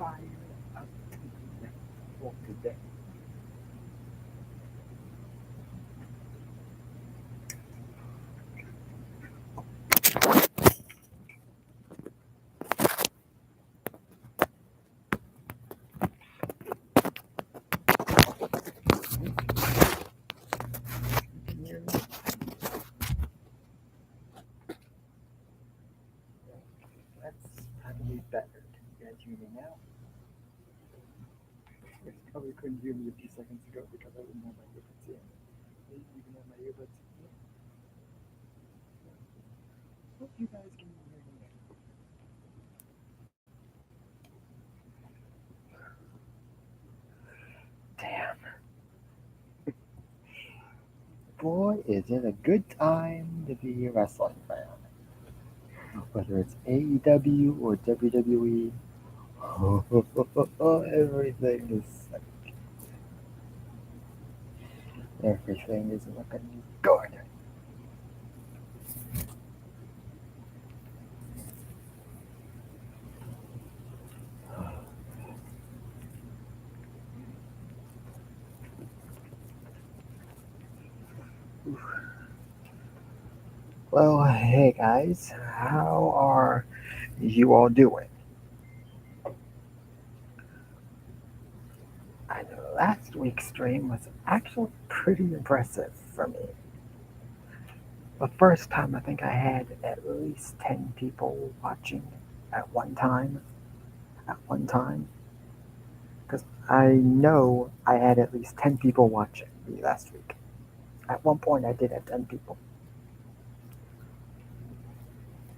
tired of doing that for today. Can you hear me? That's probably better. Can you guys hear me now? You guys probably couldn't hear me a few seconds ago because I didn't have my earbuds in. Maybe even have my earbuds in. Hope you guys can hear me now. Damn. Boy, is it a good time to be a wrestling fan. Whether it's AEW or WWE, everything is everything is looking good. Well, hey guys, how are you all doing? I know last week's stream was actually pretty impressive for me. The first time I think I had at least 10 people watching at one time. At one time. Because I know I had at least 10 people watching me last week. At one point, I did have 10 people.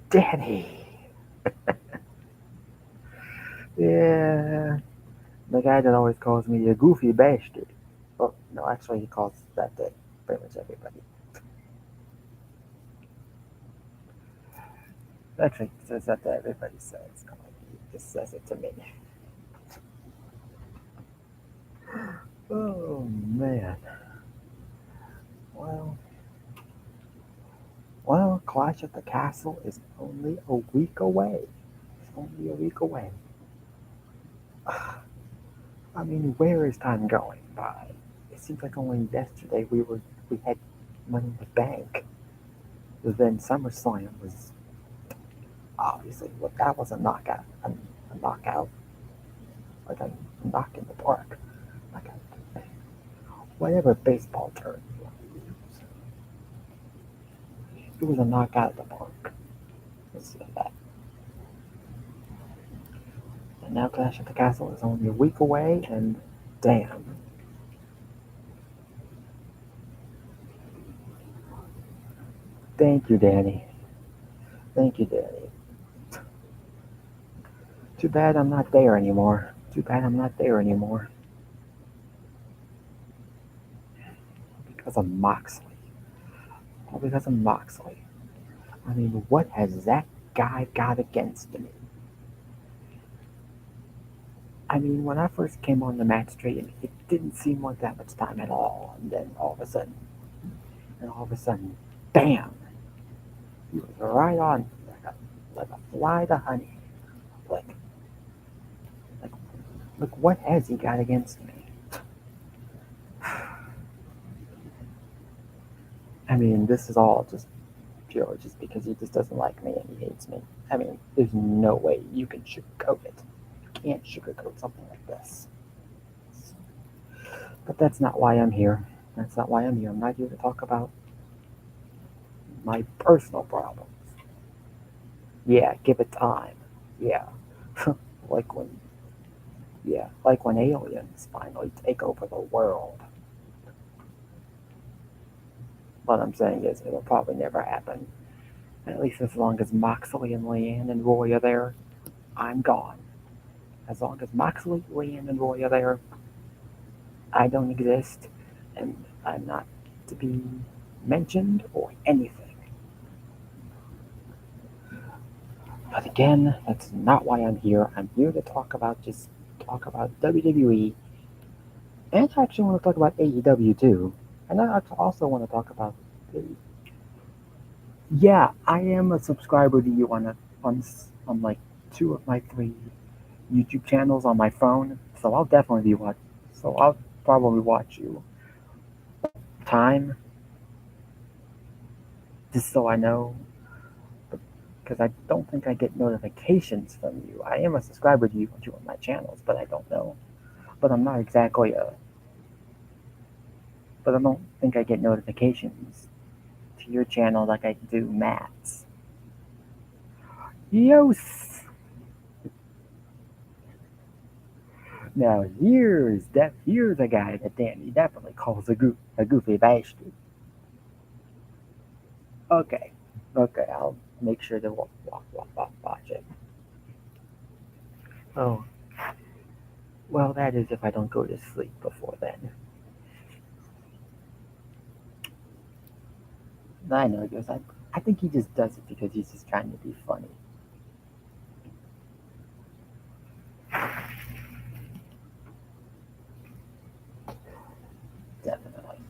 Danny! Yeah, the guy that always calls me a goofy bastard. Well, no, actually, he calls that to pretty much everybody. Actually, he says that to everybody, so it's not like he just says it to me. Oh, man. Well, Clash at the Castle is only a week away. It's only a week away. I mean, where is time going by? It seems like only yesterday we had Money in the Bank. Then SummerSlam was obviously well, that was a knockout, a knockout, like a knock in the park, like a, whatever baseball term you want to use. It was a knockout in the park. Let's say that. And now Clash at the Castle is only a week away, and damn. Thank you, Danny. Thank you, Danny. Too bad I'm not there anymore. Too bad I'm not there anymore. Because of Moxley. All because of Moxley. I mean, what has that guy got against me? I mean, when I first came on the match stream, it didn't seem like that much time at all. And then all of a sudden, bam! He was right on, like a fly to honey. Like, like, look, what has he got against me? I mean, this is all just pure just because he just doesn't like me and he hates me. I mean, there's no way you can sugarcoat it. You can't sugarcoat something like this. But that's not why I'm here. That's not why I'm here. I'm not here to talk about my personal problems. Yeah, give it time. Yeah. like when like when aliens finally take over the world. What I'm saying is it'll probably never happen. At least as long as Moxley and Leanne and Roy are there, I'm gone. As long as Moxley, Leanne, and Roy are there, I don't exist, and I'm not to be mentioned or anything. But again, that's not why I'm here. I'm here to talk about WWE, and I actually want to talk about AEW too. And I also want to talk about the. Yeah, I am a subscriber to you on like two of my three YouTube channels on my phone, so I'll definitely be watch. So I'll probably watch you. Time, just so I know, because I don't think I get notifications from you. I am a subscriber to you on my channels, but I don't know. But I'm not exactly a. But I don't think I get notifications to your channel like I do Matt's. Yos. Now here's a guy that Danny definitely calls a goofy bastard. Okay, okay, I'll make sure to watch it. Oh, well, that is if I don't go to sleep before then. I know, because I think he just does it because he's just trying to be funny. Definitely.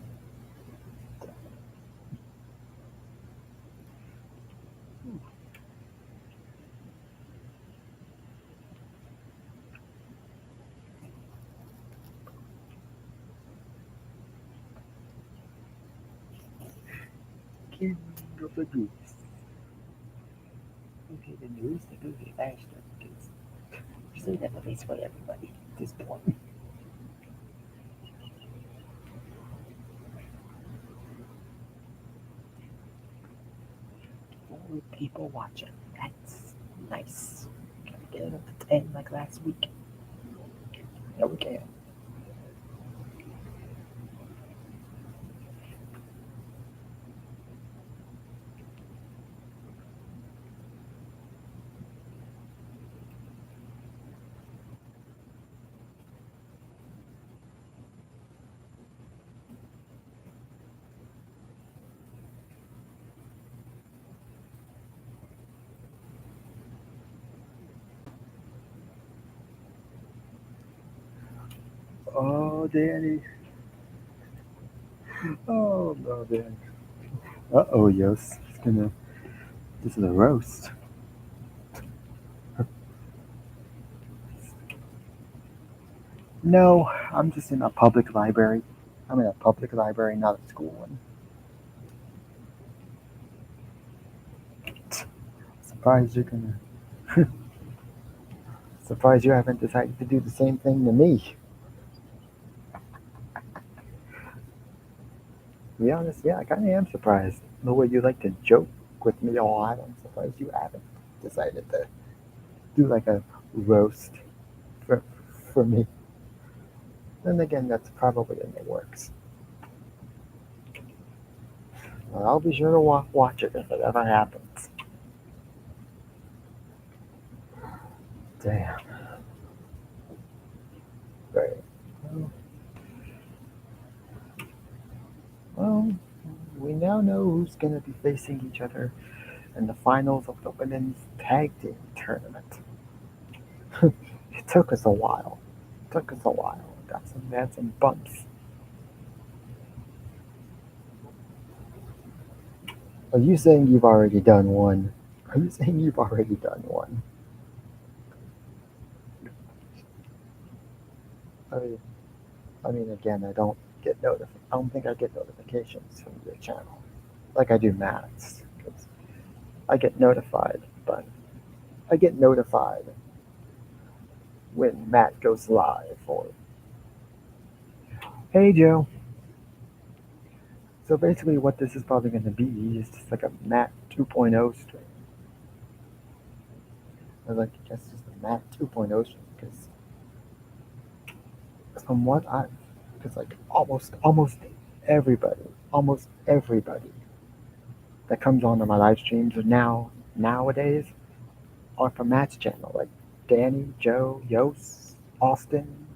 King of the Goose. Okay, then who's the goofy bastard? Because you say that basically everybody at this point. Four people watching. That's nice. Can we get it up to 10 like last week? Yeah, we can. Oh, Danny. Oh, no, Danny. Uh-oh, yes. This is a roast. No, I'm just in a public library. I'm in a public library, not a school one. Surprised you're gonna. Surprised you haven't decided to do the same thing to me. To be honest, yeah, I kind of am surprised. The way you like to joke with me a lot, I'm surprised you haven't decided to do like a roast for, for me. Then again, that's probably in the works. Well, I'll be sure to watch it if it ever happens. Damn. Right. Well, well, we now know who's going to be facing each other in the finals of the women's tag team tournament. It took us a while. It took us a while. Had some bumps. Are you saying you've already done one? Are you saying you've already done one? I mean, again, I don't think I get notifications from your channel like I do Matt's. 'Cause I get notified, but I get notified when Matt goes live or, hey Joe. So basically, what this is probably going to be is just like a Matt 2.0 stream. I like to guess just a Matt 2.0 stream because from what I, because like almost everybody that comes on to my live streams are nowadays are from Matt's channel, like Danny, Joe, Yos, Austin,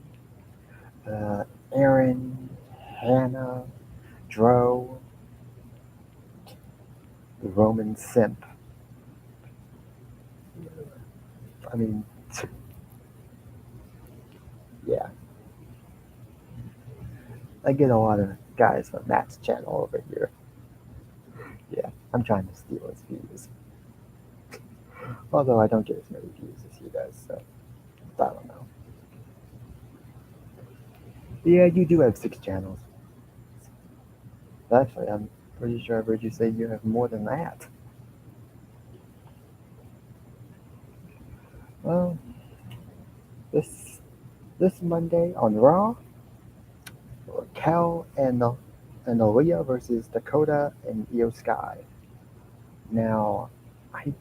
uh, Aaron, Hannah, Dro, the Roman Simp. I mean, yeah, I get a lot of guys from Matt's channel over here. Yeah, I'm trying to steal his views. Although I don't get as many views as he does, so I don't know. Yeah, you do have 6 channels. Actually, I'm pretty sure I've heard you say you have more than that. Well, this this Monday on Raw, Cal and Aaliyah versus Dakota and Io Sky. Now, I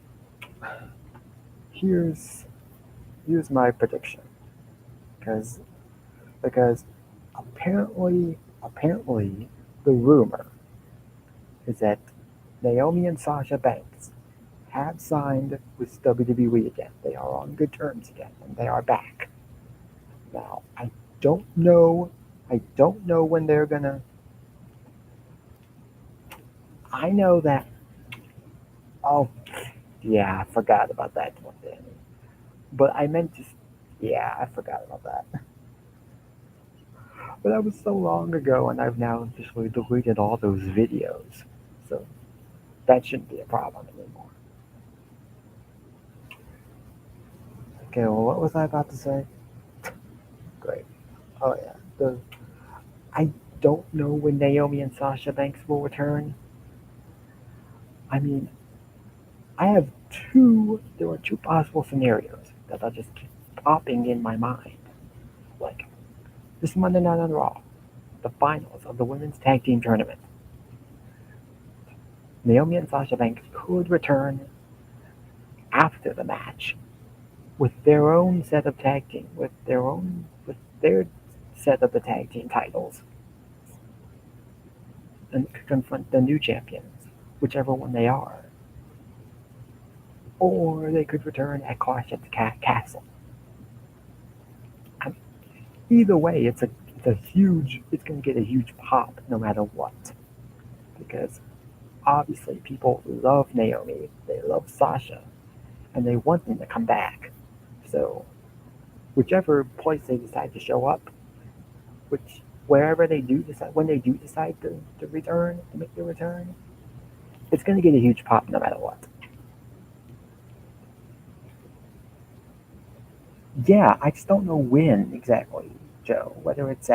here's here's my prediction because because apparently the rumor is that Naomi and Sasha Banks have signed with WWE again. They are on good terms again, and they are back. Now, don't know. I don't know when they're gonna. I know that. Oh, yeah, I forgot about that one, Danny. But I meant to. Yeah, I forgot about that. But that was so long ago, and I've now officially deleted all those videos. So that shouldn't be a problem anymore. Okay, well, what was I about to say? Great. Oh, yeah. I don't know when Naomi and Sasha Banks will return. I mean, I have there are two possible scenarios that are just keep popping in my mind. Like, this Monday night on Raw, the finals of the women's tag team tournament. Naomi and Sasha Banks could return after the match with their own set of tag team, with their set of the tag team titles, and confront the new champions, whichever one they are. Or they could return at Clash at the Castle. And either way, it's going to get a huge pop no matter what, because obviously people love Naomi, they love Sasha, and they want them to come back. So whichever place they decide to show up, which wherever they do decide when they do decide to return to make the return, it's going to get a huge pop no matter what. Yeah, I just don't know when exactly, Joe. Whether it's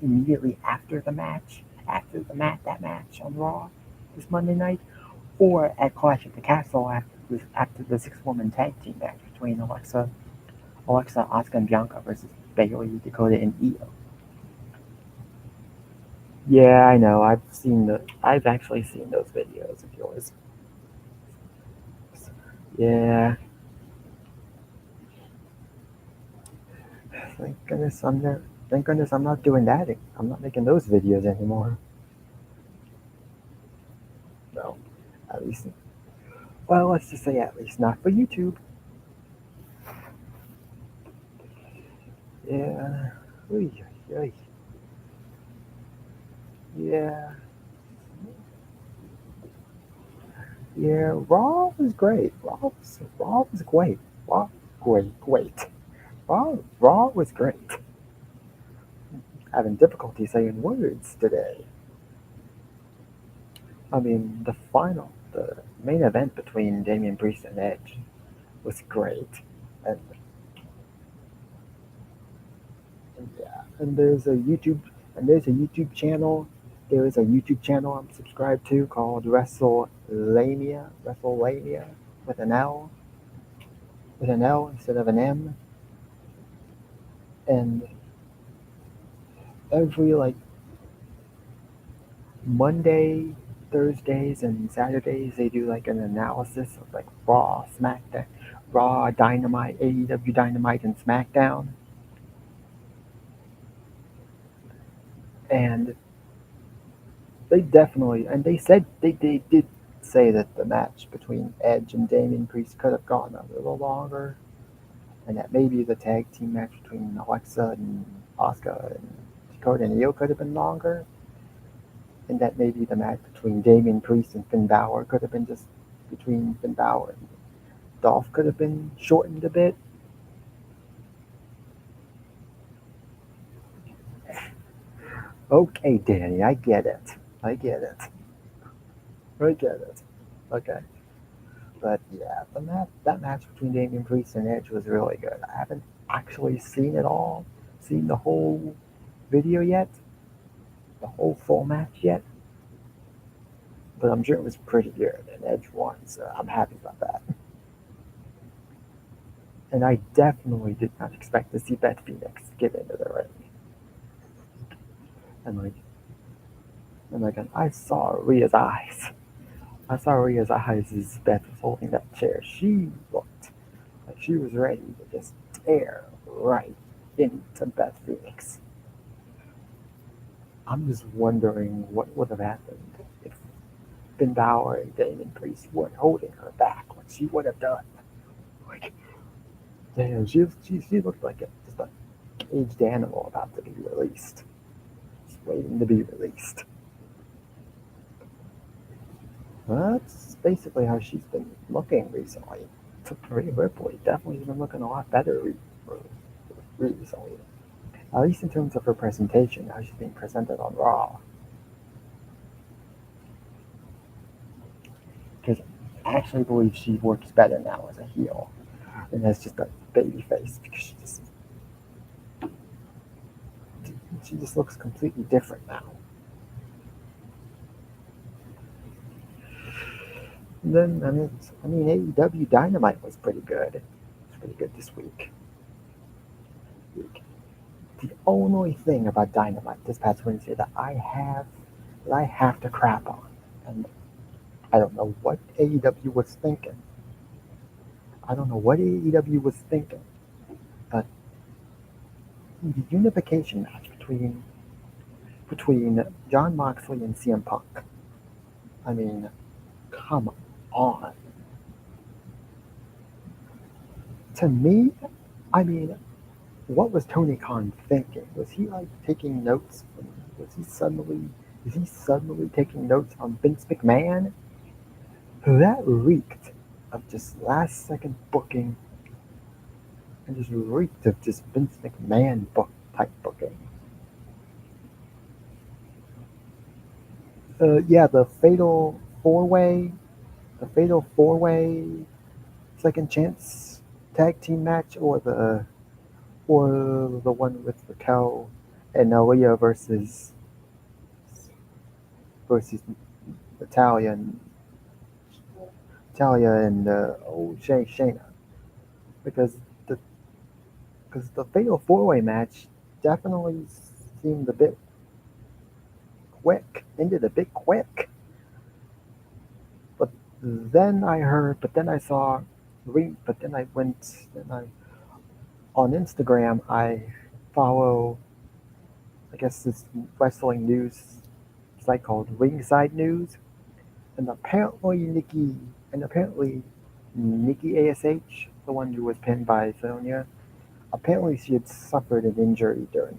immediately after the match, that match on Raw this Monday night, or at Clash at the Castle after the 6 woman tag team match between Alexa, Asuka, and Bianca versus Bayley, Dakota, and Io. Yeah, I know. I've actually seen those videos of yours. Yeah, thank goodness I'm not. Thank goodness I'm not doing that. I'm not making those videos anymore. No, at least. Well, let's just say at least not for YouTube. Yeah. Oy, oy. Yeah. Yeah. Raw was great. Raw was great. Great. Raw was great. Having difficulty saying words today. I mean, the main event between Damian Priest and Edge was great, and, and yeah, and there's a YouTube channel. There is a YouTube channel I'm subscribed to called WrestleLania with an L, instead of an M, and every like Monday, Thursdays, and Saturdays they do like an analysis of like Raw, Dynamite, AEW Dynamite, and SmackDown, and they did say that the match between Edge and Damian Priest could have gone a little longer, and that maybe the tag team match between Alexa and Asuka and Dakota and Io could have been longer, and that maybe the match between Damian Priest and Finn Balor could have been just between Finn Balor and Dolph could have been shortened a bit. Okay, Danny, I get it. I get it. I get it. Okay. But yeah, that match between Damian Priest and Edge was really good. actually seen it all, seen the whole video yet, the whole full match yet, but I'm sure it was pretty good, and Edge won, so I'm happy about that. And I definitely did not expect to see Beth Phoenix get into the ring. And like, and I saw Rhea's eyes. I saw Rhea's eyes as Beth was holding that chair. She looked like she was ready to just tear right into Beth Phoenix. I'm just wondering what would have happened if Finn Balor and Damon Priest weren't holding her back. What she would have done. Like, damn, she looked like just a caged animal about to be released. Just waiting to be released. That's basically how she's been looking recently. Rhea Ripley definitely been looking a lot better recently. At least in terms of her presentation, how she's being presented on Raw. Because I actually believe she works better now as a heel than as just a baby face, because she just looks completely different now. And then I mean AEW Dynamite was pretty good. It was pretty good this week. The only thing about Dynamite this past Wednesday that I have to crap on, and I don't know what AEW was thinking. I don't know what AEW was thinking, but the unification match between John Moxley and CM Punk. I mean, come on. To me, I mean, what was Tony Khan thinking? Was he like taking notes? Was he suddenly taking notes on Vince McMahon? That reeked of just last second booking and just reeked of just Vince McMahon book type booking. Yeah, the fatal four way second chance tag team match, or the one with Raquel and Aaliyah versus Natalia and Shayna, because the because the fatal four way match definitely seemed a bit quick, ended a bit quick. But but then I saw, but then I went, then I on Instagram I follow, I guess, this wrestling news site called Ringside News, and apparently Nikki Ash, the one who was pinned by Sonya, apparently she had suffered an injury during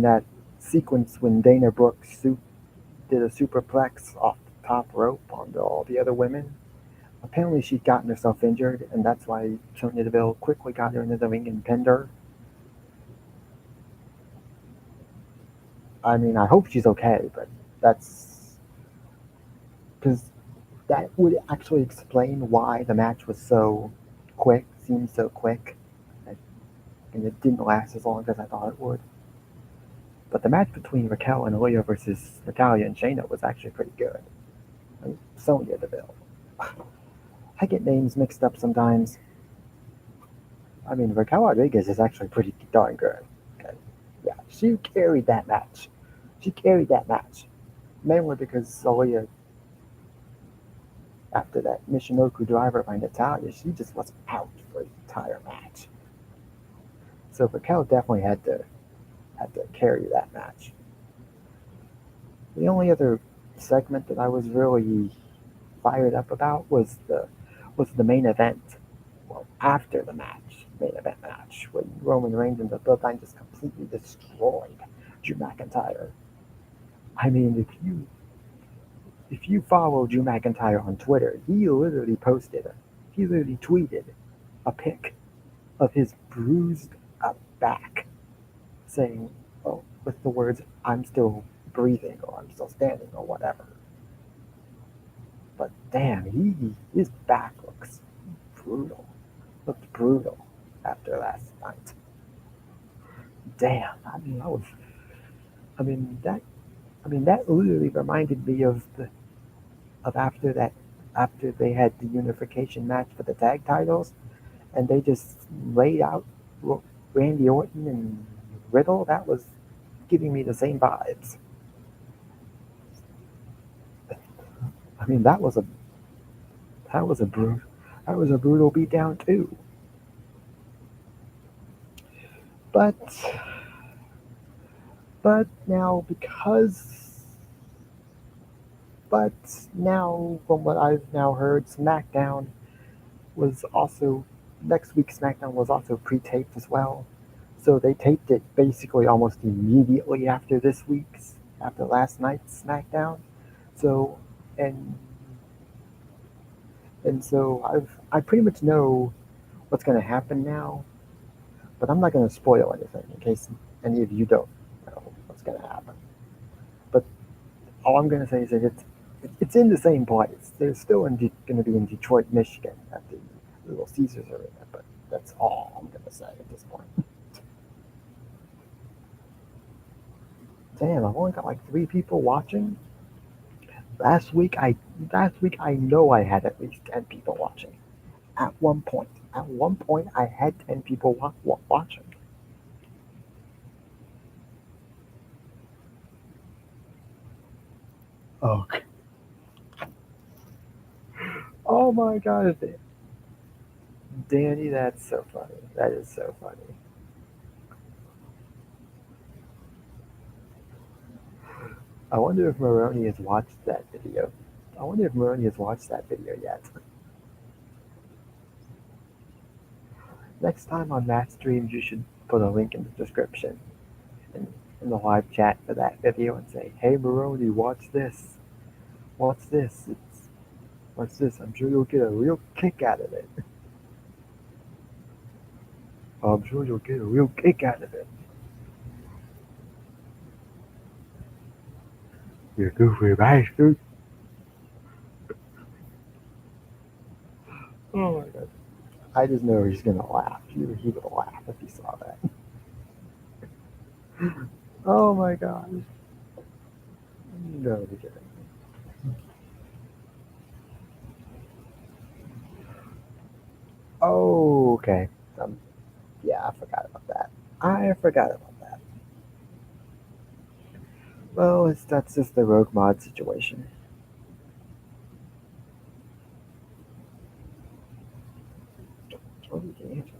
that sequence when Dana Brooke did a superplex off the top rope onto all the other women. Apparently she'd gotten herself injured, and that's why Sonya Deville quickly got her into the ring and pinned her. I mean, I hope she's okay, but that's because that would actually explain why the match was so quick, seemed so quick, and it didn't last as long as I thought it would. But the match between Raquel and Aaliyah versus Natalia and Shayna was actually pretty good. I mean, Sonya Deville. I get names mixed up sometimes. I mean, Raquel Rodriguez is actually pretty darn good. Okay. Yeah, she carried that match. She carried that match. Mainly because Aaliyah, after that Michinoku driver by Natalia, she just was out for the entire match. So Raquel definitely had to carry that match. The only other segment that I was really fired up about was the main event. Well, after the main event match, when Roman Reigns and the Bloodline just completely destroyed Drew McIntyre. I mean, if you follow Drew McIntyre on Twitter, he literally tweeted a pic of his bruised up back, saying, "Oh, with the words, I'm still breathing, or I'm still standing, or whatever." But damn, his back looks brutal. Looked brutal. after last night. Damn, I mean, I mean that, I mean that literally reminded me of after that, after they had the unification match for the tag titles, and they just laid out Randy Orton and Riddle. That was giving me the same vibes. I mean, that was a brutal that was a brutal beatdown too. But but now because but now from what I've now heard, SmackDown was also next week's SmackDown was also pre-taped as well. So they taped it basically almost immediately after after last night's SmackDown. So and so I pretty much know what's going to happen now, but I'm not going to spoil anything in case any of you don't know what's going to happen. But all I'm going to say is that it's in the same place. They're still going to be in Detroit, Michigan, at the Little Caesars Arena. But that's all I'm going to say at this point. Damn, I've only got like 3 people watching. Last week, I know I had at least 10 people watching. At one point, I had 10 people watching. Oh, oh my God, Danny, that's so funny. That is so funny. I wonder if Maroney has watched that video. I wonder if Maroney has watched that video yet. Next time on Matt Streams, you should put a link in the description in, in the live chat for that video and say, "Hey Maroney, watch this. Watch this. Watch this. I'm sure you'll get a real kick out of it. I'm sure you'll get a real kick out of it." You goofy bastard. Oh my God. I just know he's gonna laugh. He would laugh if he saw that. Oh my God. No, be kidding. Oh, okay. Um, yeah, I forgot about that. I forgot about that. Well, that's just the rogue mod situation. Oh, you can answer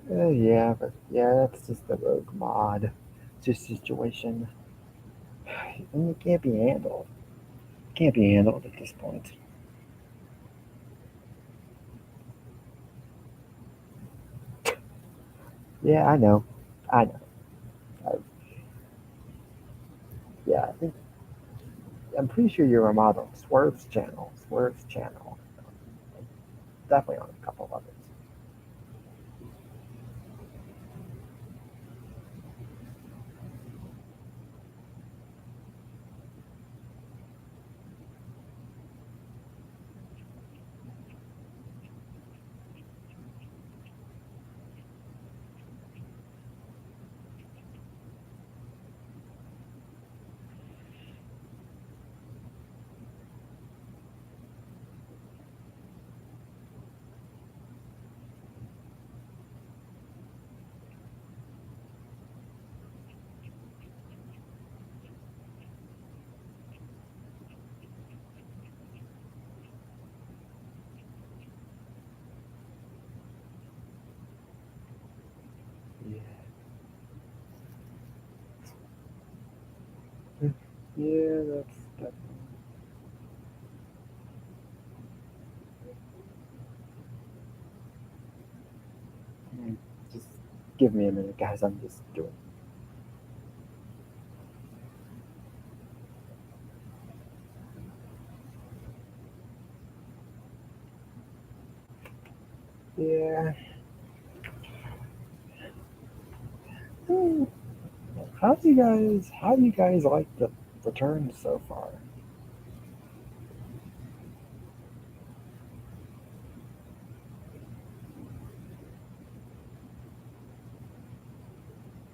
that. Yeah, but yeah, that's just the rogue mod just situation. And it can't be handled. Can't be handled at this point. Yeah, I know. I know. I, yeah, I think I'm pretty sure you're a mod on Swerve's channel. Swerve's channel. Definitely on a couple others. Yeah. Yeah, that's mm, just give me a minute, guys. I'm just doing. Yeah. Hmm. How do you guys like the returns so far?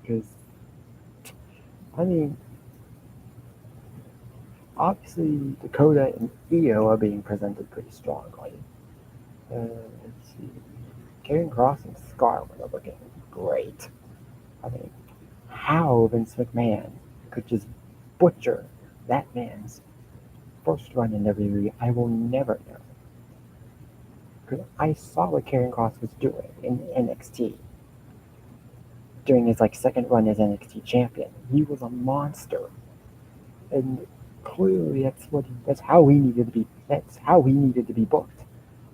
Because I mean, obviously Dakota and Io are being presented pretty strongly. Let's see, Karrion Cross and Scarlett are looking great. I mean, how Vince McMahon could just butcher that man's first run in WWE, I will never know. Because I saw what Karrion Cross was doing in NXT during his second run as NXT champion. He was a monster, and clearly that's how he needed to be. That's how he needed to be booked.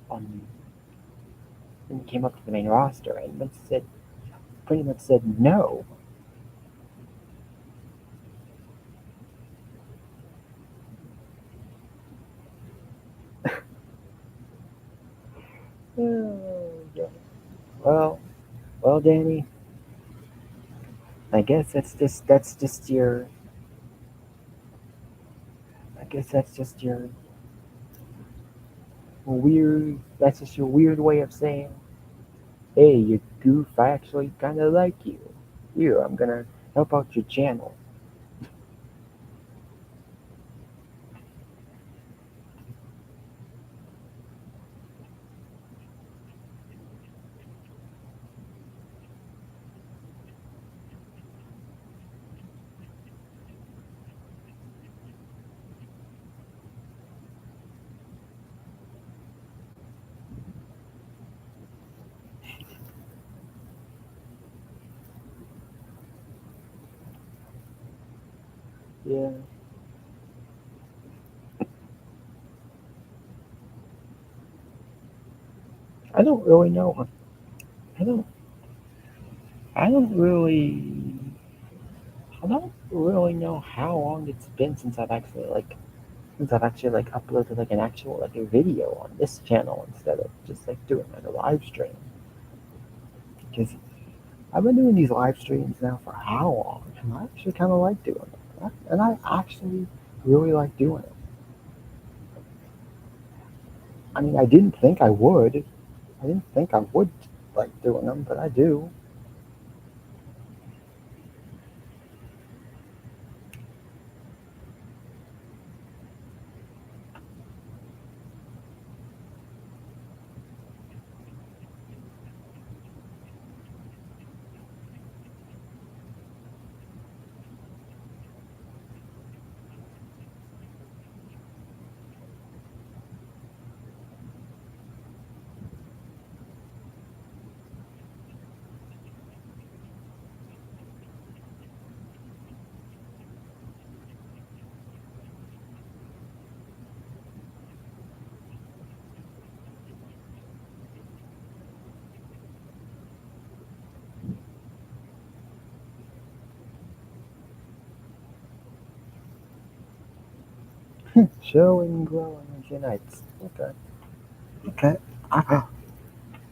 On When he came up to the main roster, and Vince said pretty much said no. Well, well, Danny, I guess that's just your I guess that's just your weird way of saying, hey, you goof, I actually kind of like you. Here, I'm gonna help out your channel. Yeah, I don't really know. I don't. I don't really. I don't really know how long it's been since I've actually uploaded an actual a video on this channel instead of just doing a live stream. Because I've been doing these live streams now for how long, and I actually kind of like doing them. And I actually really like doing it. I mean, I didn't think I would. I didn't think I would like doing them, but I do. Showing growing unites. Okay. Okay. Ah,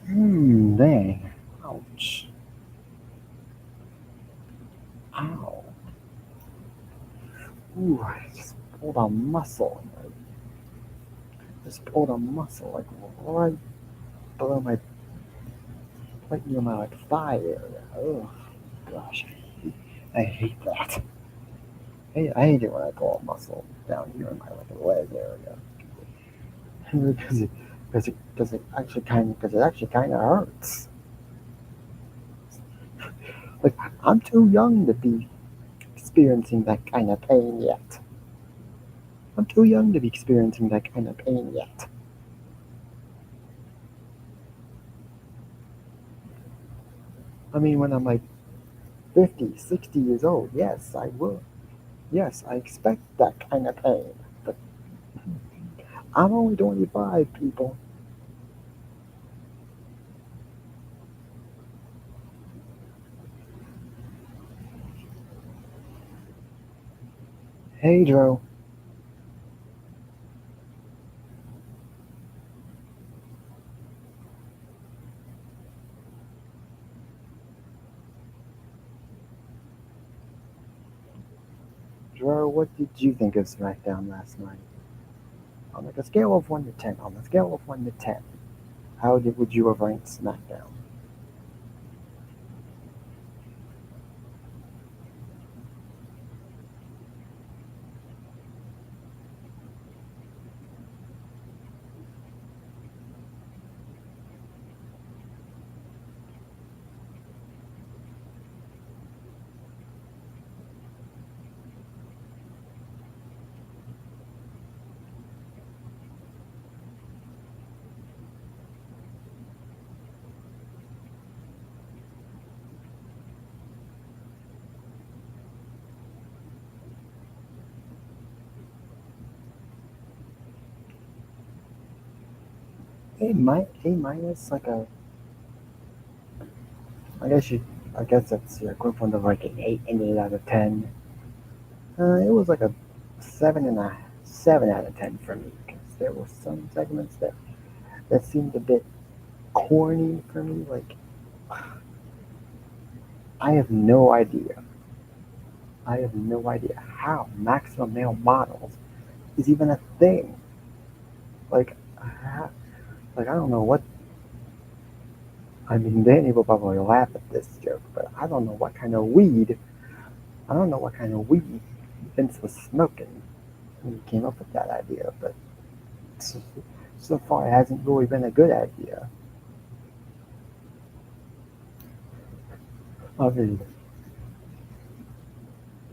dang. Ouch. Ow. Ooh, I just pulled a muscle. Just pulled a muscle right below my, right near my thigh area. Oh gosh, I hate that. I hate it when I pull a muscle down here in my leg area because it actually kind of hurts. Like I'm too young to be experiencing that kind of pain yet. I'm too young to be experiencing that kind of pain yet. I mean, when I'm 50, 60 years old, yes, I will. Yes, I expect that kind of pain. But I'm only 25, people. Hey, Dro. Dro, what did you think of SmackDown last night? On like a scale of 1 to 10, on a scale of 1 to 10, would you have ranked SmackDown? A minus, like a, I guess you, I guess that's your equivalent of like an 8 out of 10. It was like a 7 out of 10 for me because there were some segments that seemed a bit corny for me. Like, I have no idea. I have no idea how maximum male models is even a thing. Like, like I don't know what. I mean, Danny will probably laugh at this joke, but I don't know what kind of weed. I don't know what kind of weed Vince was smoking when he came up with that idea. But so, so far, it hasn't really been a good idea. I mean,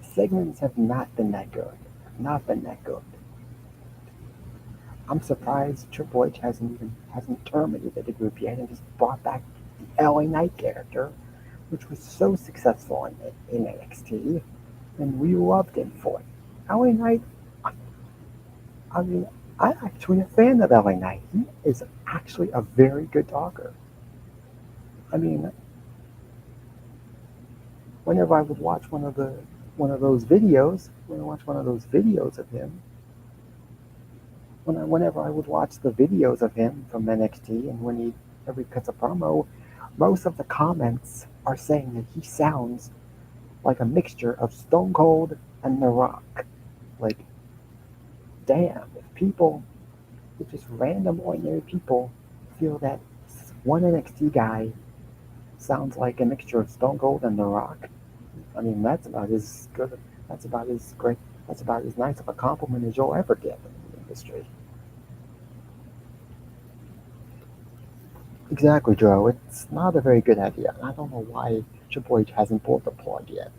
segments have not been that good. Have not been that good. I'm surprised Triple H hasn't terminated the group yet and just brought back the LA Knight character, which was so successful in NXT, and we loved him for it. LA Knight, I mean, I'm actually a fan of LA Knight. He is actually a very good talker. I mean, whenever I would watch one of those videos, when I watch one of those videos of him, whenever I would watch the videos of him from NXT, and every cuts a promo, most of the comments are saying that he sounds like a mixture of Stone Cold and The Rock. Like, damn, if just random ordinary people feel that one NXT guy sounds like a mixture of Stone Cold and The Rock, I mean, that's about as good. That's about as great. That's about as nice of a compliment as you'll ever get in the industry. Exactly, Joe. It's not a very good idea. I don't know why Triple H hasn't pulled the plug yet.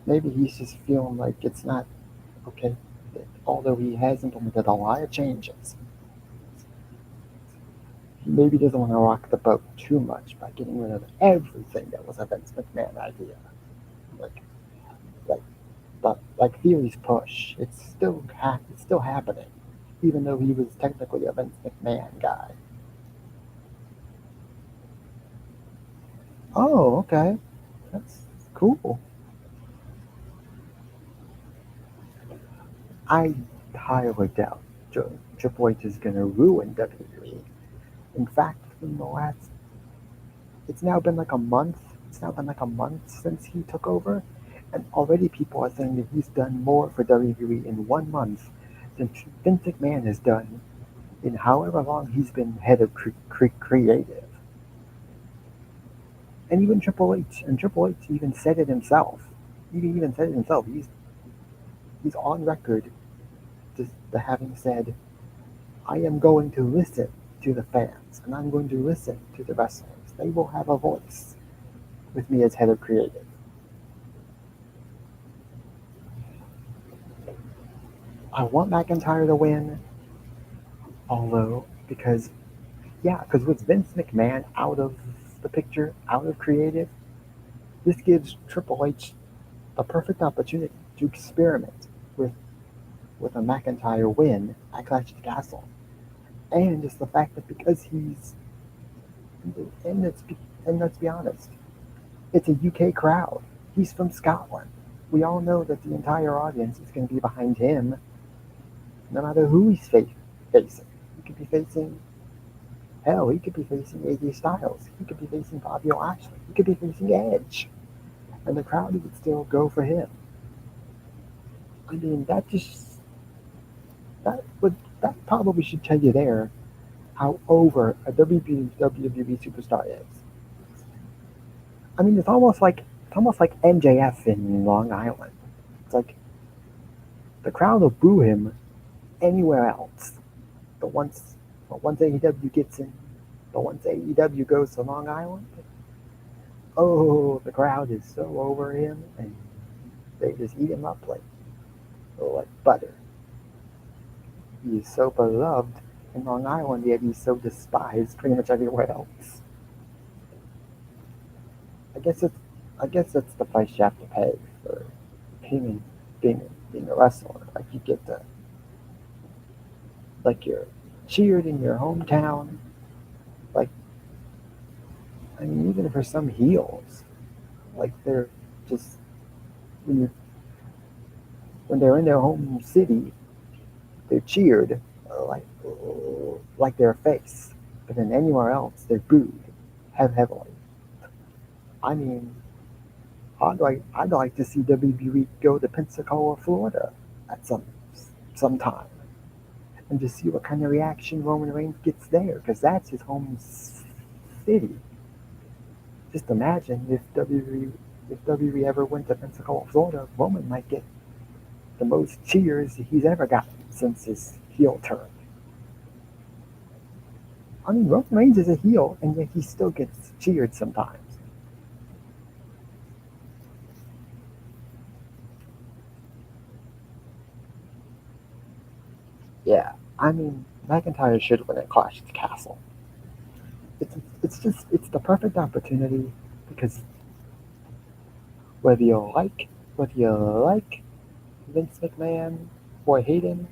Maybe he's just feeling like it's not okay. Although he has implemented a lot of changes, he maybe doesn't want to rock the boat too much by getting rid of everything that was a Vince McMahon idea. Like, like, like Theory's push. It's still happening, even though he was technically a Vince McMahon guy. Oh, okay, that's cool. I highly doubt Triple H is going to ruin WWE. In fact, in the last, it's now been like a month. It's now been like a month since he took over, and already people are saying that he's done more for WWE in 1 month than Vince McMahon has done in however long he's been head of creative. And even Triple H even said it himself. He even said it himself. He's on record just having said, "I am going to listen to the fans, and I'm going to listen to the wrestlers. They will have a voice with me as head of creative." I want McIntyre to win, although because with Vince McMahon out of the picture, out of creative, this gives Triple H the perfect opportunity to experiment with a McIntyre win at Clash of the Castle. And just the fact that because he's and let's be honest, it's a UK crowd. He's from Scotland. We all know that the entire audience is going to be behind him, no matter who he's facing. He could be facing hell. He could be facing AJ Styles. He could be facing Bobby Lashley. He could be facing Edge, and the crowd would still go for him. I mean, that probably should tell you there how over a WWE superstar is. I mean, it's almost like MJF in Long Island. It's like the crowd will boo him anywhere else, but once AEW gets in, but once AEW goes to Long Island, oh, the crowd is so over him, and they just eat him up like butter. He is so beloved in Long Island, yet he's so despised pretty much everywhere else. I guess it's I guess that's the price you have to pay for being being a wrestler. Like you get to like you're cheered in your hometown. Like I mean, even for some heels, like they're just when you when they're in their home city, they're cheered like they're a face, but then anywhere else they're booed heavily. I mean, I'd like to see WWE go to Pensacola, Florida, at some time, and just see what kind of reaction Roman Reigns gets there, because that's his home city. Just imagine if WWE ever went to Pensacola, Florida, Roman might get the most cheers he's ever gotten since his heel turn. I mean, Roman Reigns is a heel, and yet he still gets cheered sometimes. Yeah, I mean, McIntyre should win at Clash at the Castle. It's the perfect opportunity because whether you like Vince McMahon or hate him,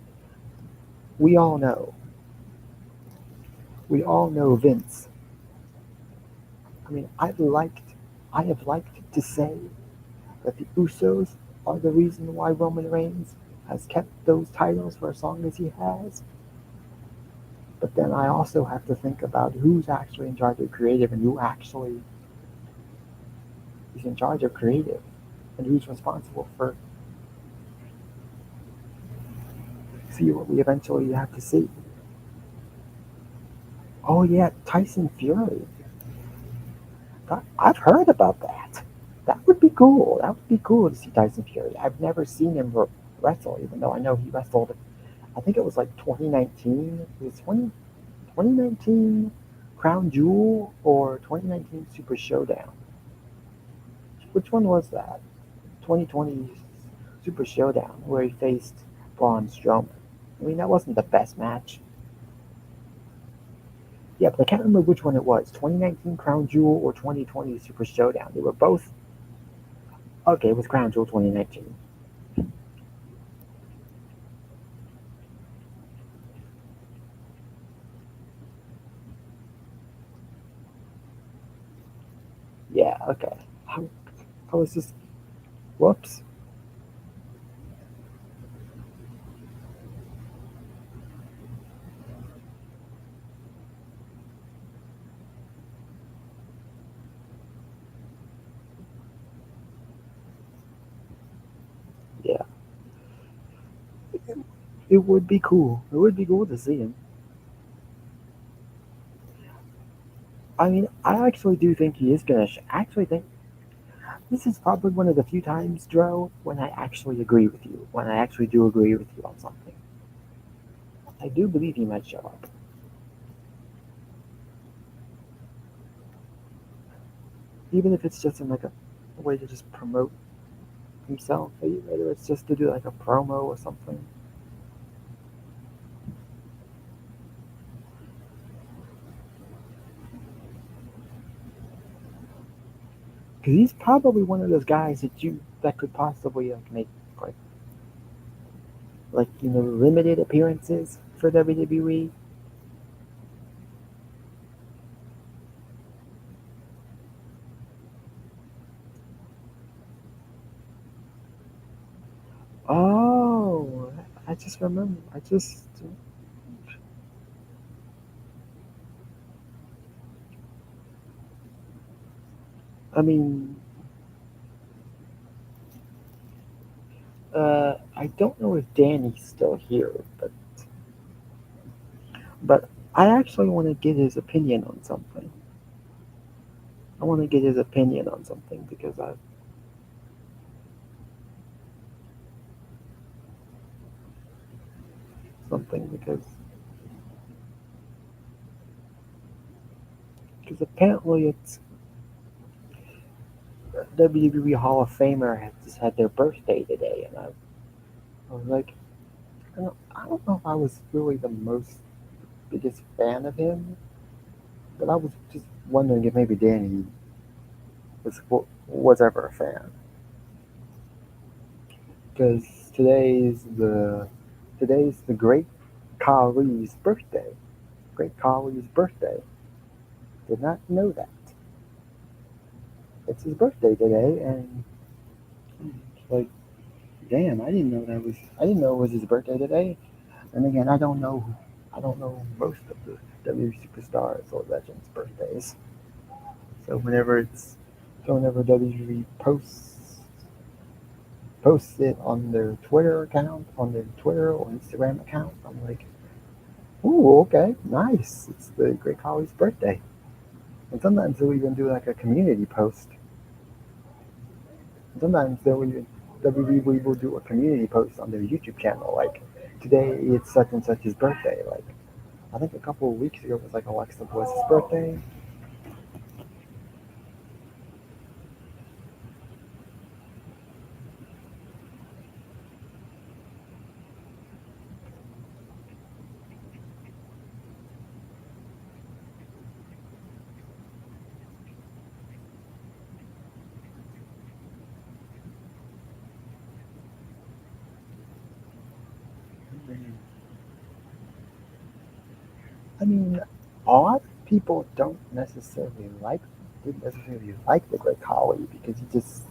we all know we all know Vince. I mean, I have liked to say that the Usos are the reason why Roman Reigns has kept those titles for as long as he has. But then I also have to think about who's actually in charge of creative and who actually is in charge of creative and who's responsible for see what we eventually have to see. Oh yeah, Tyson Fury. I've heard about that. That would be cool. That would be cool to see Tyson Fury. I've never seen him wrestle, even though I know he wrestled. I think it was like 2019. It was 2019 Crown Jewel or 2019 Super Showdown. Which one was that? 2020 Super Showdown, where he faced Braun Strowman. I mean, that wasn't the best match. Yeah, but I can't remember which one it was. 2019 Crown Jewel or 2020 Super Showdown. They were both okay. It was Crown Jewel 2019. Yeah, okay. I was just whoops. Yeah, it would be cool. It would be cool to see him. I mean, I actually do think he is gonna. Actually, think this is probably one of the few times, Dro, when I actually agree with you. When I actually do agree with you on something. I do believe he might show up, even if it's just in like a way to just promote himself. Whether it's just to do like a promo or something. Because he's probably one of those guys that could possibly make like limited appearances for WWE. Oh, I just remember. I mean, I don't know if Danny's still here, but I actually want to get his opinion on something. I want to get his opinion on something because apparently it's WWE Hall of Famer has just had their birthday today, and I was like, I don't know if I was really the most biggest fan of him, but I was just wondering if maybe Danny was ever a fan, because today's the great Khali's birthday. Great Khali's birthday. Did not know that. It's his birthday today, and it's like, damn, I didn't know it was his birthday today. And again, I don't know most of the WWE superstars or legends' birthdays. So whenever WWE posts it on their Twitter account, on their Twitter or Instagram account, I'm like, ooh, okay, nice. It's the Great Khali's birthday. And sometimes they'll even do like a community post. And sometimes WWE will do a community post on their YouTube channel, like today it's such and such's birthday. Like I think a couple of weeks ago it was like Alexa Bliss's birthday. I mean, a lot of people didn't necessarily like the Great Khali because he just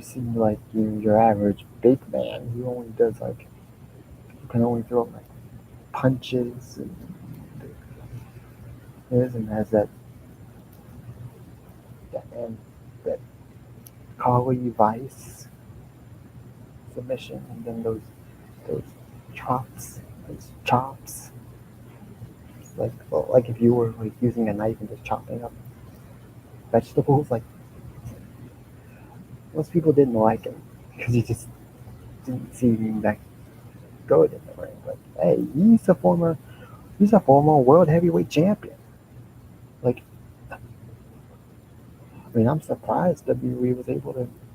seemed like your average big man who only does like who can only throw like punches and has that Khali vice submission and then those chops. It's like like if you were like using a knife and just chopping up vegetables, like most people didn't like him because he just didn't seem that good in the ring. But hey, he's a former world heavyweight champion. Like I mean, I'm surprised WWE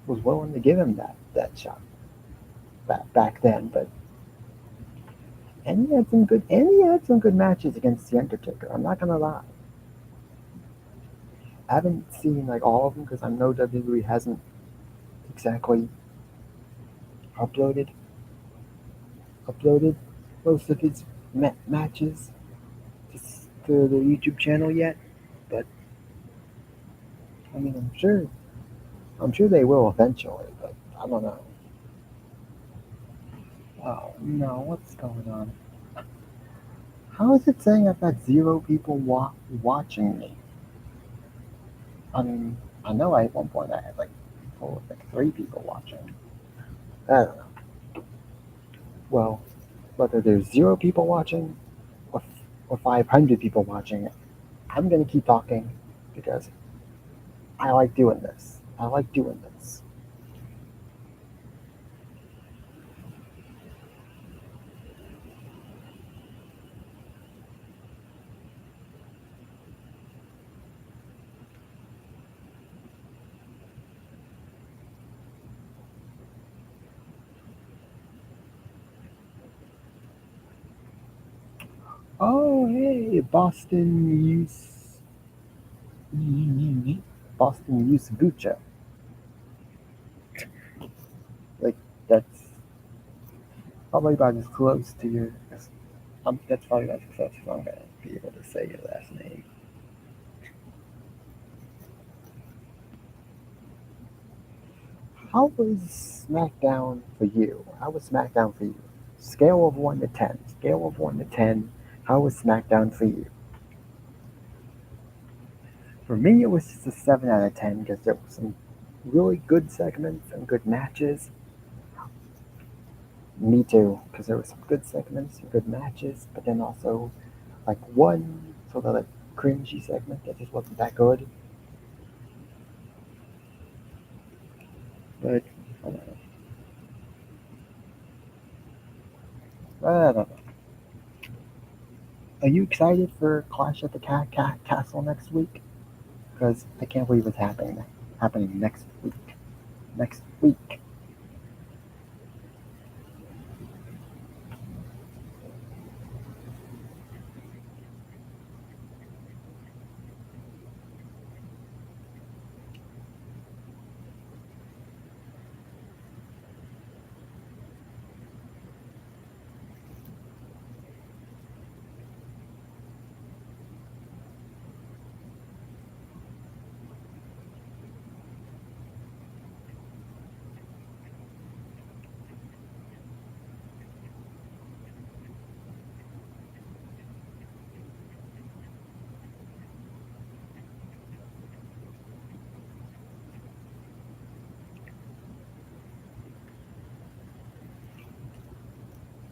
was willing to give him that shot back then. But and he had some good matches against the Undertaker. I'm not gonna lie. I haven't seen like all of them because I know WWE hasn't exactly uploaded uploaded most of his matches to the YouTube channel yet. But I mean, I'm sure they will eventually. But I don't know. Oh no, what's going on? How is it saying I've got zero people watching me? I mean, I know at one point I had like three people watching. I don't know. Well, whether there's zero people watching or, or 500 people watching, I'm going to keep talking because I like doing this. I like doing this. Oh, hey, Boston use Bucha. Like, that's probably about as close to your. That's probably about as close as I'm going to be able to say your last name. How was SmackDown for you? How was SmackDown for you? Scale of 1 to 10. Scale of 1 to 10. How was SmackDown for you? For me, it was just a 7 out of 10 because there were some really good segments and good matches. Me too, because there were some good segments, some good matches, but then also like one sort of like cringy segment that just wasn't that good. But I don't know. I don't know. Are you excited for Clash at the Castle next week? Because I can't believe it's happening next week. Next week.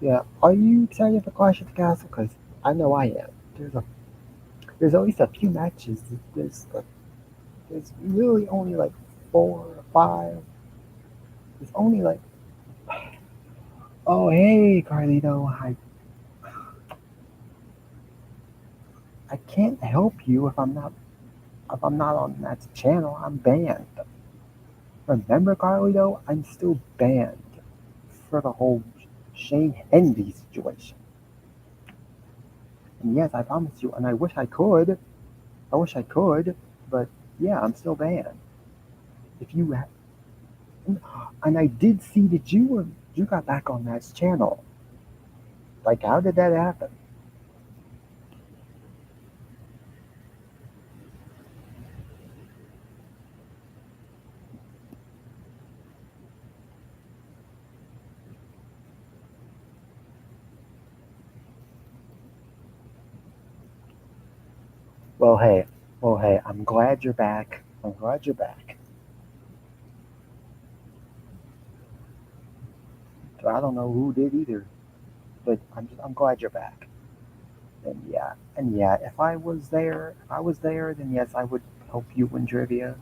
Yeah. Are you excited for Clash at the Castle? Because I know I am. There's at least a few matches. There's really only like 4 or 5. There's only like, oh hey Carlito, I can't help you if I'm not on that channel. I'm banned. Remember Carlito? I'm still banned for the whole Shane Hendy situation. And yes, I promise you, and I wish I could. I wish I could, but yeah, I'm still banned. If you ha- and I did see that you got back on that channel. Like, how did that happen? Well, hey, I'm glad you're back. I'm glad you're back. So I don't know who did either, but I'm glad you're back. And yeah, if I was there, then yes, I would help you win trivia.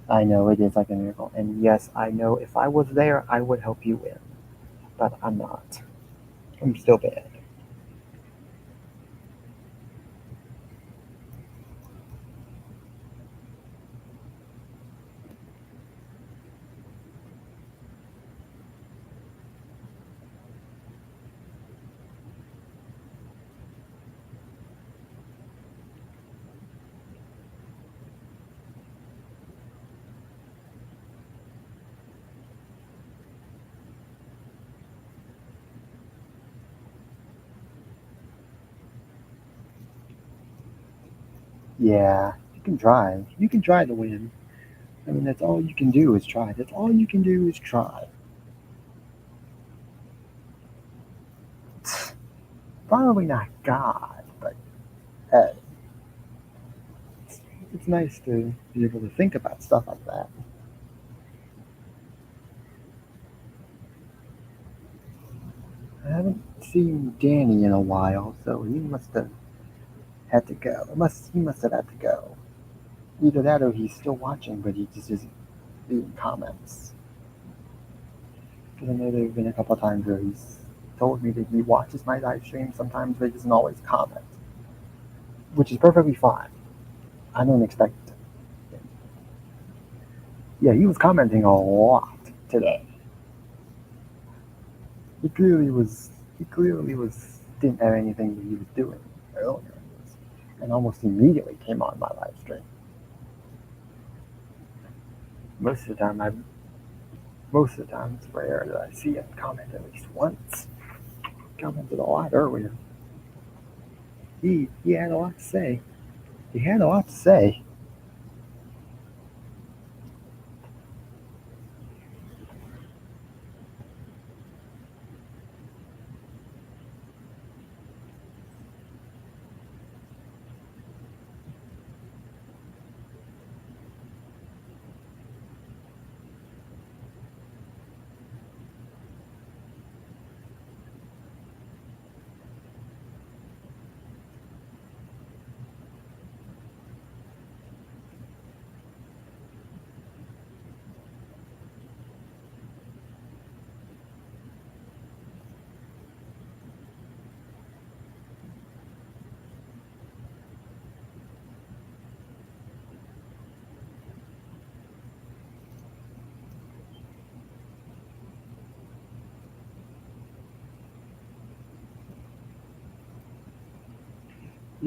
I know it is like a miracle, and yes, I know if I was there, I would help you win, but I'm not. I'm still bad. Yeah, you can try. You can try to win. I mean, that's all you can do is try. That's all you can do is try. Probably not God, but uh, it's nice to be able to think about stuff like that. I haven't seen Danny in a while, so he must have had to go. He must have had to go. Either that or he's still watching, but he just isn't leaving comments. Because I know there have been a couple of times where he's told me that he watches my live stream sometimes, but he doesn't always comment, which is perfectly fine. I don't expect. Yeah, he was commenting a lot today. He clearly was. He clearly was. Didn't have anything that he was doing earlier, and almost immediately came on my live stream. Most of the time, I most of the time it's rare that I see him comment at least once. He commented a lot earlier. He had a lot to say. He had a lot to say.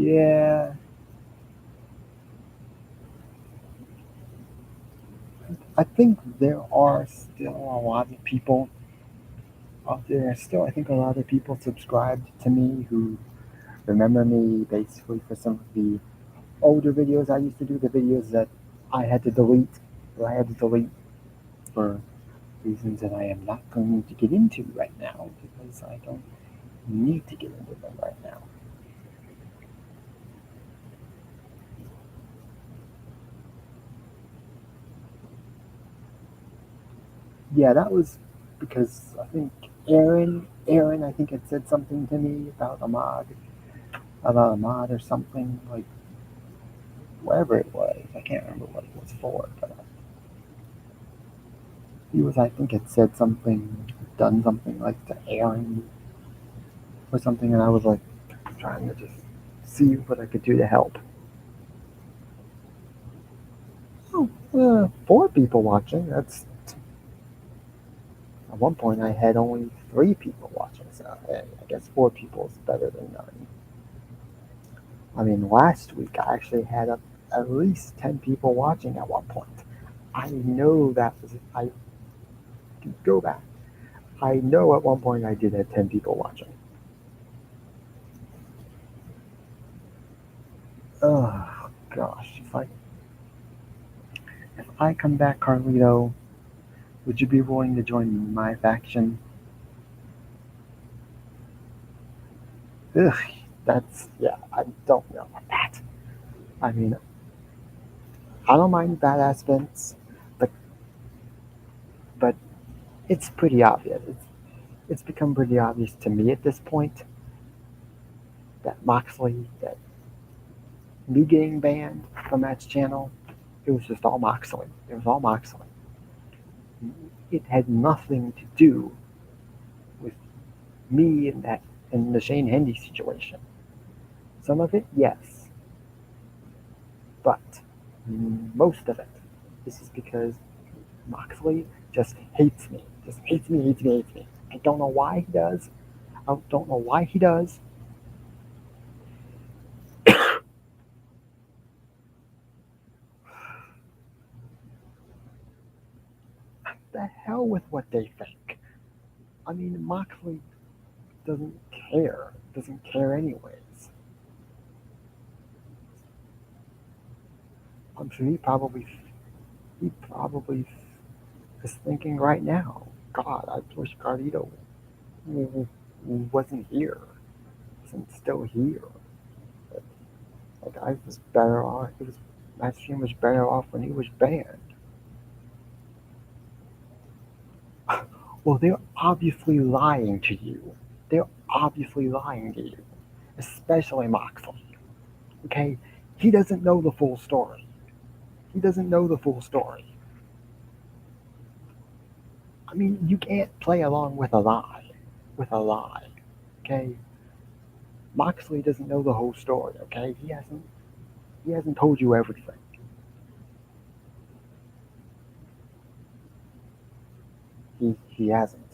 Yeah, I think there are still a lot of people out there. Still, I think a lot of people subscribed to me who remember me basically for some of the older videos I used to do, the videos that I had to delete, that I had to delete for reasons that I am not going to get into right now because I don't need to get into them right now. Yeah, that was because I think Aaron, I think had said something to me about a mod or something, like whatever it was. I can't remember what it was for, but he was, I think, had said something, done something like to Aaron or something, and I was like trying to just see what I could do to help. Oh, four people watching. That's at one point I had only three people watching, so hey, I guess four people is better than none. I mean, last week I actually had at least 10 people watching at one point. I know that was, I can go back. I know at one point I did have 10 people watching. Oh, gosh. If I come back, Carlito, would you be willing to join my faction? Ugh, yeah, I don't know about that. I mean, I don't mind badass Vince, but, but it's pretty obvious. It's become pretty obvious to me at this point that me getting banned from that channel, it was just all Moxley. It was all Moxley. It had nothing to do with me in the Shane Hendy situation. Some of it, yes, but most of it. This is because Moxley just hates me. Just hates me, hates me, hates me. I don't know why he does. I don't know why he does. The hell with what they think. I mean, Moxley doesn't care. Doesn't care anyways. I'm sure he probably is thinking right now, God, I wish Carlito wasn't here, wasn't still here. Like I was better off. My stream was better off when he was banned. Well, they're obviously lying to you. They're obviously lying to you, especially Moxley. Okay, he doesn't know the full story. He doesn't know the full story. I mean, you can't play along with a lie. With a lie. Okay, Moxley doesn't know the whole story. Okay, he hasn't told you everything. He hasn't.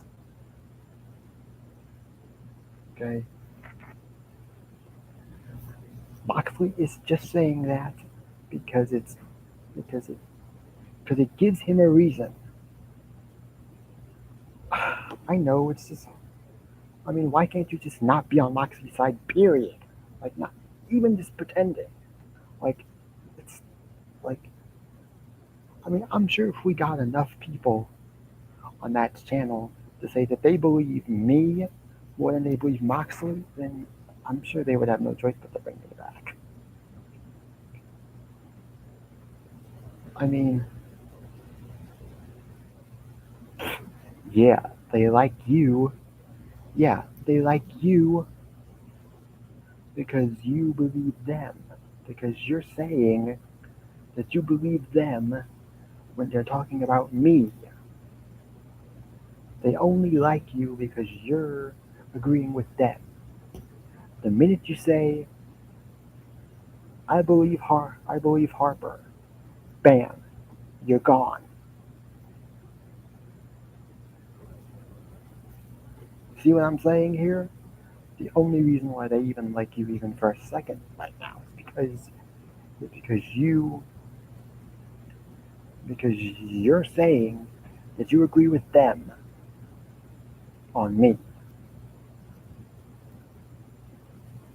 Okay, Moxley is just saying that because it's because it because it gives him a reason. I know it's just. I mean, why can't you just not be on Moxley's side? Period. Like not even just pretending. Like it's like. I mean, I'm sure if we got enough people on that channel to say that they believe me more than they believe Moxley, then I'm sure they would have no choice but to bring me back. I mean, yeah, they like you. Yeah, they like you because you believe them. Because you're saying that you believe them when they're talking about me. They only like you because you're agreeing with them. The minute you say, I believe Harper, bam, you're gone. See what I'm saying here? The only reason why they even like you even for a second right now is because you're saying that you agree with them on me,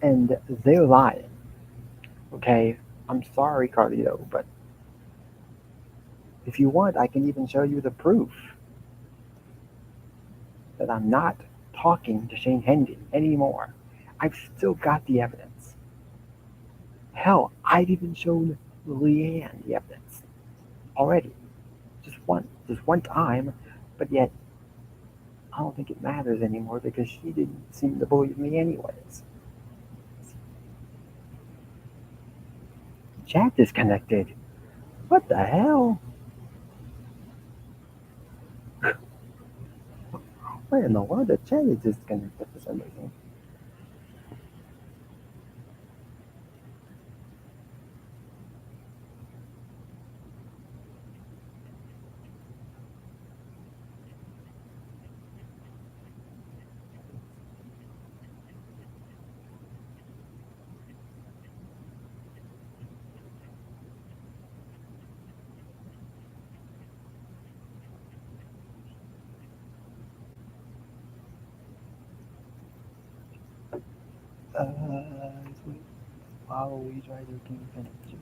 and they're lying. Okay, I'm sorry, Carlito, but if you want, I can even show you the proof that I'm not talking to Shane Hendy anymore. I've still got the evidence. Hell, I've even shown Leanne the evidence already, just one time, but yet I don't think it matters anymore because she didn't seem to believe me anyways. Chat disconnected. What the hell? What in the world? The chat is disconnected for some reason. Uh, while we try to connect you.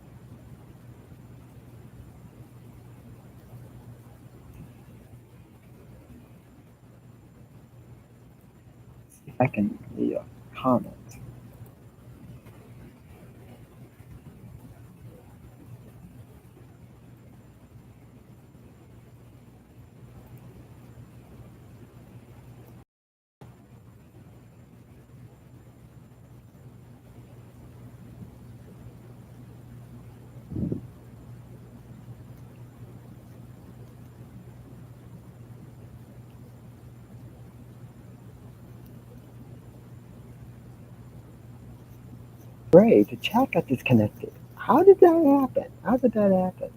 See if I can read a comment. Great, the chat got disconnected. How did that happen? How did that happen?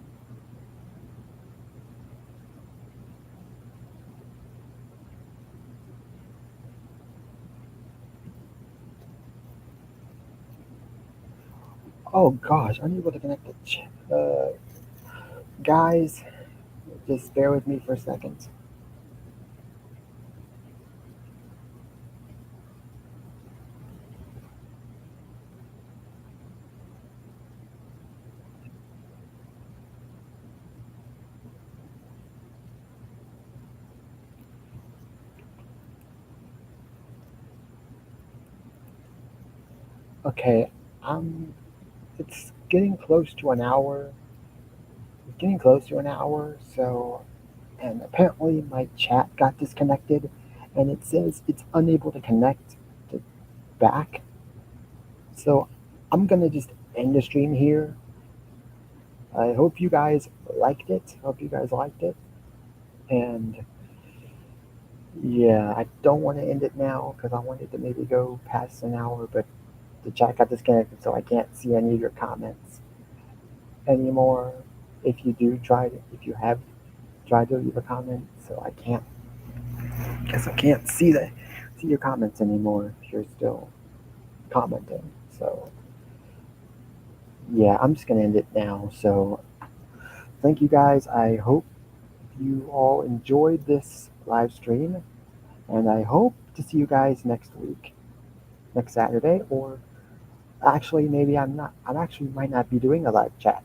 Oh gosh, unable to connect the chat. Guys, just bear with me for a second. Okay, um, it's getting close to an hour. It's getting close to an hour, so and apparently my chat got disconnected, and it says it's unable to connect to back. So I'm gonna just end the stream here. I hope you guys liked it. Hope you guys liked it, and yeah, I don't want to end it now because I wanted to maybe go past an hour, but the chat got disconnected, so I can't see any of your comments anymore. If you have tried to leave a comment, so guess I can't see your comments anymore if you're still commenting. So yeah, I'm just gonna end it now. So thank you guys. I hope you all enjoyed this live stream, and I hope to see you guys next week, next Saturday, or actually maybe I'm not. I actually might not be doing a live chat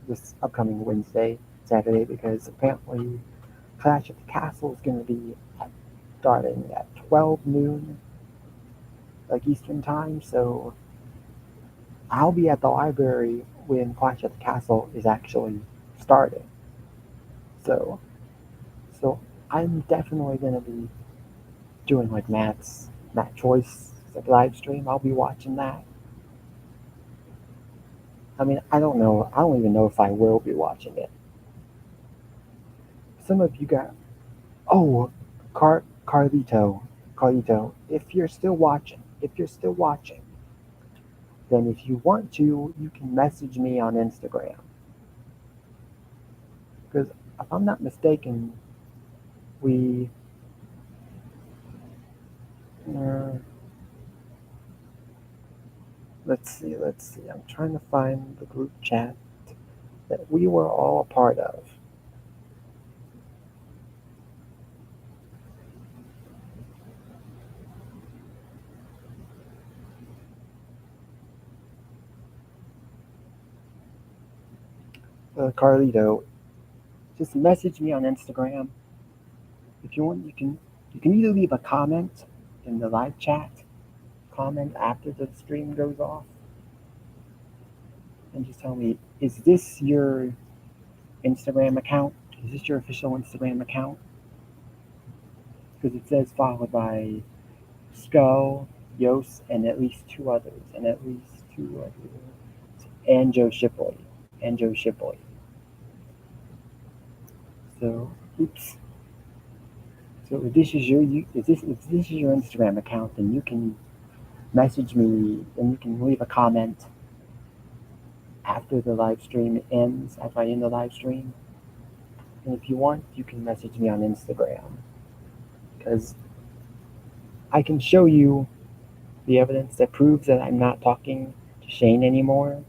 this upcoming Wednesday, Saturday, because apparently Clash at the Castle is going to be starting at 12 noon, like Eastern time. So I'll be at the library when Clash at the Castle is actually starting. So, so I'm definitely going to be doing like Matt Choice like live stream. I'll be watching that. I mean, I don't know. I don't even know if I will be watching it. Some of you got oh, Carlito. If you're still watching, then if you want to, you can message me on Instagram. Because if I'm not mistaken, we uh, let's see. I'm trying to find the group chat that we were all a part of. Carlito, just message me on Instagram. If you want, you can either leave a comment in the live chat, comment after the stream goes off, and just tell me, is this your Instagram account? Is this your official Instagram account? Because it says followed by Skull, Yos, and at least two others, and Joe Shipley, and Joe Shipley. So, oops. So if this is your Instagram account, then you can message me and you can leave a comment after the live stream ends, after I end the live stream. And if you want, you can message me on Instagram because I can show you the evidence that proves that I'm not talking to Shane anymore.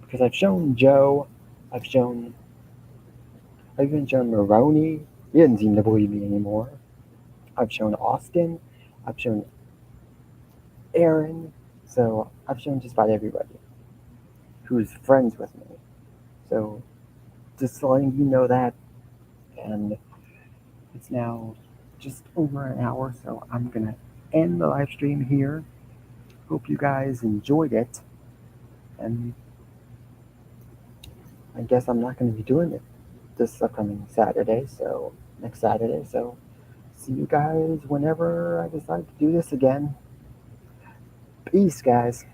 Because I've shown Joe, I've even shown Maroney. He doesn't seem to believe me anymore. I've shown Austin. I've shown Aaron. So I've shown just about everybody who's friends with me. So just letting you know that. And it's now just over an hour, so I'm gonna end the live stream here. Hope you guys enjoyed it. And I guess I'm not gonna be doing it this upcoming Saturday, so next Saturday. So see you guys whenever I decide to do this again. Peace, guys.